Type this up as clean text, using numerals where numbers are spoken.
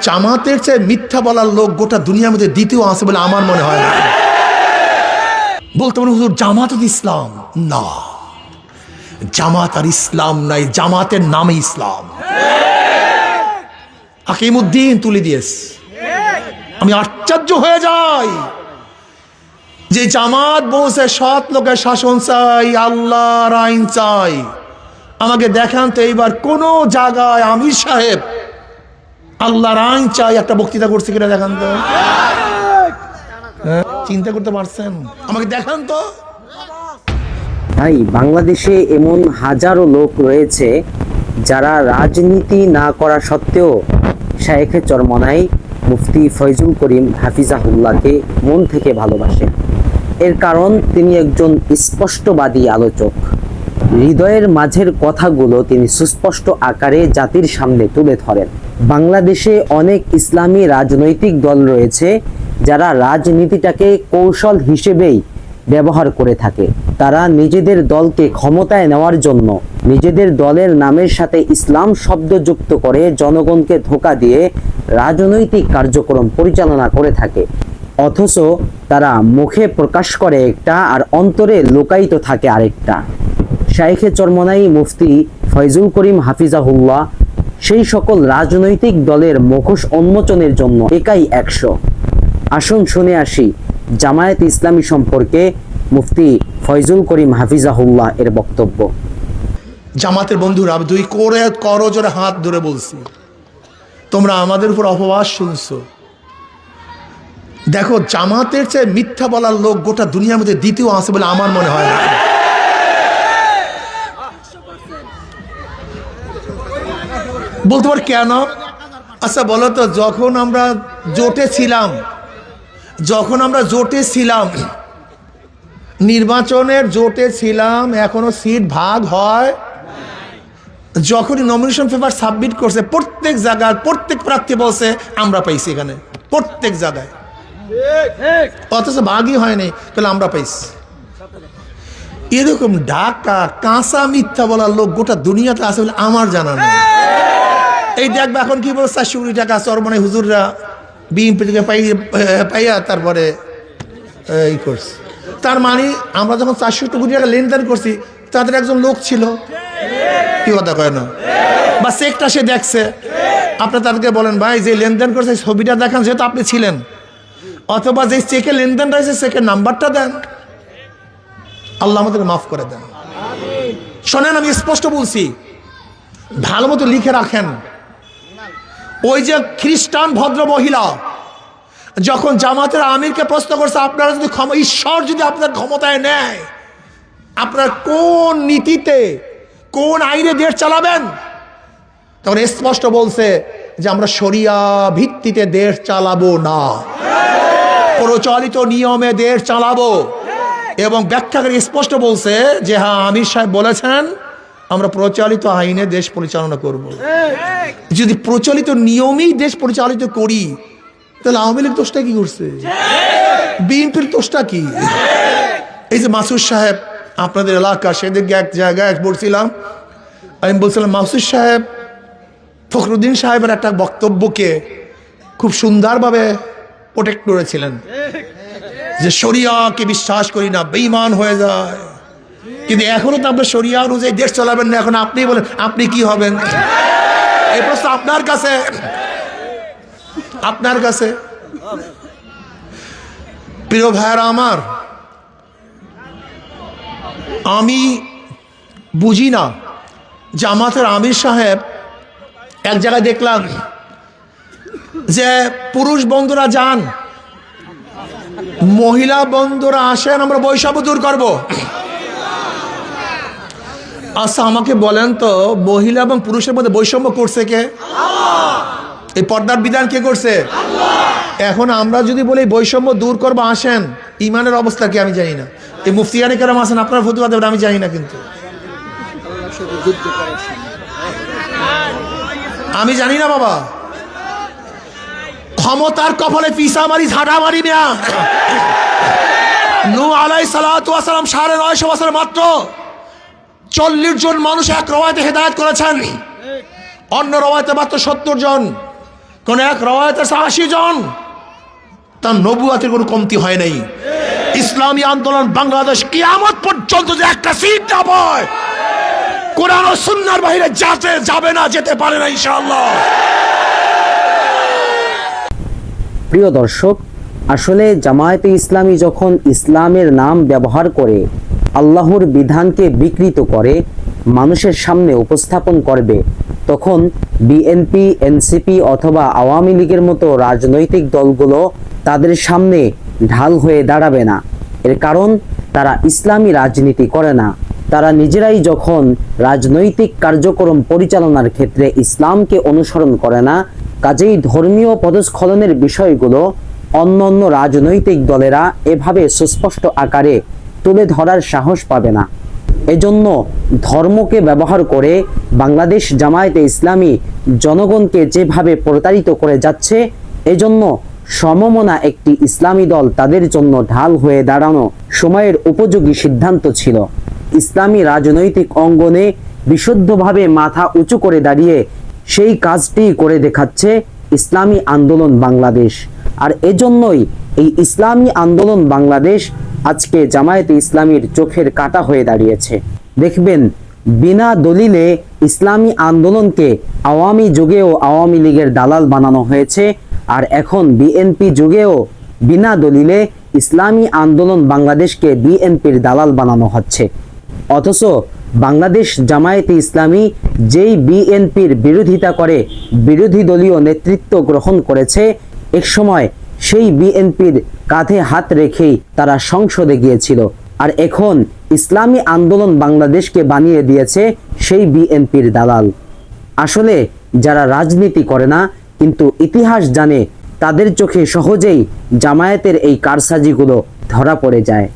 জামাতের চেয়ে মিথ্যা বলার লোক গোটা দুনিয়ার মধ্যে দ্বিতীয় আছে বলে আমার মনে হয় না। বলতে পারেন হুজুর জামাত ইসলাম না, জামাত আর ইসলাম নাই, জামাতের নামে ইসলাম। হাকিমউদ্দিন তুলে দিয়েছে। আমি আশ্চর্য হয়ে যাই যে জামাত বলছে সৎ লোকের শাসন চাই, আল্লাহর আইন চাই। আমাকে দেখান তো এইবার কোন জায়গায় আমির সাহেব আল্লাহর আইন চাই একটা বক্তৃতা করছে কিনা দেখান তো। চিন্তা করতে পারছেন? আমাকে দেখান তো। ভাই, বাংলাদেশে এমন হাজারো লোক রয়েছে যারা রাজনীতি না করা সত্ত্বেও শায়েখে চরমনাই মুফতি ফয়জুল করিম হাফিজাহুল্লাহকে মন থেকে ভালোবাসে। এর কারণ তিনি একজন স্পষ্টবাদী আলোচক। হৃদয়ের মাঝের কথাগুলো তিনি সুস্পষ্ট আকারে জাতির সামনে তুলে ধরেন। বাংলাদেশে অনেক ইসলামী রাজনৈতিক দল রয়েছে যারা রাজনীতিটাকে কৌশল হিসেবেই ব্যবহার করে থাকে। তারা নিজেদের দলকে ক্ষমতায় নেওয়ার জন্য নিজেদের দলের নামের সাথে ইসলাম শব্দ যুক্ত করে জনগণকে ধোঁকা দিয়ে রাজনৈতিক কার্যক্রম পরিচালনা করে থাকে, অথচ তারা মুখে প্রকাশ করে একটা আর অন্তরে লুকায়িত থাকে আরেকটা। শায়েখে চরমনাই মুফতি ফয়জুল করিম হাফিজাহুল্লাহ সেই সকল রাজনৈতিক দলের মুখোশ উন্মোচনের জন্য একাই 100। আসুন শুনে আসি জামায়াত ইসলামী সম্পর্কে মুফতি ফয়জুল করিম হাফিজাহুল্লাহ এর বক্তব্য। জামাতের বন্ধুরা, দুই করে করজোরে হাত ধরে বলছি, তোমরা আমাদের উপর অপবাদ শুনছো। দেখো, জামাতের চেয়ে মিথ্যা বলার লোক গোটা দুনিয়ার মধ্যে দ্বিতীয় আছে বলে আমার মনে হয় না। বলতে পার কেন? আচ্ছা বলো তো, যখন আমরা জোটে ছিলাম, নির্বাচনের জোটে ছিলাম, এখনো সিট ভাগ হয়। যখনই নমিনেশন পেপার সাবমিট করছে প্রত্যেক জায়গায় প্রত্যেক প্রার্থী বলছে আমরা পাইছি এখানে, প্রত্যেক জায়গায়, অথচ ভাগই হয়নি, তাহলে আমরা পাইছি। এরকম ঢাকা কাঁচা মিথ্যা বলার লোক গোটা দুনিয়াতে আছে বলে আমার জানা নেই। এই দেখবে এখন কি বলছে, 400 কোটি টাকা চরমনাই হুজুররা বিএনপি থেকে পাইয়া তারপরে এই করছে। তার মানে আমরা যখন 400 কোটি টাকা লেনদেন করছি তাদের একজন লোক ছিল, কি কথা কয় না, বা চেকটা সে দেখছে। আপনি তাদেরকে বলেন ভাই যে লেনদেন করছে ছবিটা দেখান, যেহেতু আপনি ছিলেন, অথবা যে চেকে লেনদেন রয়েছে চেকের নাম্বারটা দেন। আল্লাহ আমাদের মাফ করে দেন। শোনেন, আমি স্পষ্ট বলছি, ভালো মতো লিখে রাখেন। ওই যে খ্রিস্টান ভদ্র মহিলা যখন জামাতের আমিরকে প্রশ্ন করছে, আপনারা যদি ঈশ্বর যদি আপনার ক্ষমতায় নেয়, আপনার কোন নীতিতে কোন আইনে দেশ চালাবেন, তখন স্পষ্ট বলছে যে আমরা শরিয়া ভিত্তিতে দেশ চালাবো না, প্রচলিত নিয়মে দেশ চালাবো। এবং ব্যাখ্যাকারী স্পষ্ট বলছে যে হ্যাঁ, আমির সাহেব বলেছেন আমরা প্রচলিত আইনে দেশ পরিচালনা করব। যদি প্রচলিত নিয়মেই দেশ পরিচালিত করি, তাহলে আওয়ামী লীগ দোষটা কি করছে, বিএনপির দোষটা কি? এই যে মাসুদ সাহেব আপনাদের এলাকা, সেদিকে এক জায়গায় বলছিলাম, আমি বলছিলাম মাসুদ সাহেব ফখরুদ্দিন সাহেবের একটা বক্তব্যকে খুব সুন্দরভাবে প্রোটেক্ট করেছিলেন যে শরিয়াকে বিশ্বাস করি না, বেঈমান হয়ে যায়। কিন্তু এখনো তো আপনার শরিয়া অনুযায়ী দেশ চালাবেন না। এখন আপনি বলেন আপনি কি হবেন? এই প্রশ্ন আপনার কাছে। প্রিয় ভাইরা আমার, আমি বুঝি না জামাতের আমির সাহেব এক জায়গায় দেখলাম যে পুরুষ বন্ধুরা যান, মহিলা বন্ধুরা আসেন, আমরা বৈষম্য দূর করব। আচ্ছা আমাকে বলেন তো, মহিলা এবং পুরুষের মধ্যে বৈষম্য করছে কে? এই পর্দার বিধান কে করছে? এখন আমরা যদি বলি বৈষম্য দূর করবো, আসেন, ইমানের অবস্থা কি আমি জানি না। এই মুফতিয়ানি কেরাম আসেন, আপনার ফতুয়া দেবেন আমি জানি না, কিন্তু আমি জানি না বাবা। ক্ষমতার কপালে পিসা মারি, ঝাঁটা মারি না। নূহ আলাইহিস সালাতু ওয়াস সালাম 950 বছর মাত্র 40 জন মানুষ এক রওয়ায়াতে হেদায়েত করেছেন, অন্য রওয়ায়াতে মাত্র 70 জন। কোন এক রওয়ায়াতে আছে 80 জন, তার নবুয়াতের কোনো কমতি হয় নাই। ইসলামী আন্দোলন বাংলাদেশ কিয়ামত পর্যন্ত যে একটা সিট না পায়, কোরআন ও সুন্নাহর বাইরে যাবে না, যেতে পারে না ইনশাআল্লাহ। প্রিয় দর্শক, আসলে জামায়াতে ইসলামী যখন ইসলামের নাম ব্যবহার করে আল্লাহর বিধানকে বিকৃত করে মানুষের সামনে উপস্থাপন করবে, তখন বিএনপি, এনসিপি অথবা আওয়ামী লীগের মতো রাজনৈতিক দলগুলো তাদের সামনে ঢাল হয়ে দাঁড়াবে না। এর কারণ তারা ইসলামী রাজনীতি করে না। তারা নিজেরাই যখন রাজনৈতিক কার্যক্রম পরিচালনার ক্ষেত্রে ইসলামকে অনুসরণ করে না, কাজেই ধর্মীয় পদস্খলনের বিষয়গুলো অন্যান্য রাজনৈতিক দলেরা এভাবে সুস্পষ্ট আকারে তুলে ধরার সাহস পাবে না। এজন্য ধর্মকে ব্যবহার করে বাংলাদেশ জামায়াতে ইসলামী জনগণকে যেভাবে প্রতারিত করে যাচ্ছে, এজন্য সমমনা একটি ইসলামী দল তাদের জন্য ঢাল হয়ে দাঁড়ানো সময়ের উপযোগী সিদ্ধান্ত ছিল। ইসলামী রাজনৈতিক অঙ্গনে বিশুদ্ধভাবে মাথা উঁচু করে দাঁড়িয়ে সেই কাজটি করে দেখাচ্ছে ইসলামী আন্দোলন বাংলাদেশ। আর এজন্যই এই ইসলামী আন্দোলন বাংলাদেশ আজকে জামায়াতে ইসলামীর চোখের কাঁটা হয়ে দাঁড়িয়েছে। দেখবেন, বিনা দলিলে ইসলামী আন্দোলনকে আওয়ামী যুগেও আওয়ামী লীগের দালাল বানানো হয়েছে, আর এখন বিএনপি যুগেও বিনা দলিলে ইসলামী আন্দোলন বাংলাদেশকে বিএনপির দালাল বানানো হচ্ছে। অথচ বাংলাদেশ জামায়াতে ইসলামী যেই বিএনপির বিরোধিতা করে বিরোধী দলীয় নেতৃত্ব গ্রহণ করেছে, এক সময় সেই বিএনপির কাঁধে হাত রেখেই তারা সংসদে গিয়েছিল, আর এখন ইসলামী আন্দোলন বাংলাদেশকে বানিয়ে দিয়েছে সেই বিএনপির দালাল। আসলে যারা রাজনীতি করে না কিন্তু ইতিহাস জানে, তাদের চোখে সহজেই জামায়াতের এই কারসাজিগুলো ধরা পড়ে যায়।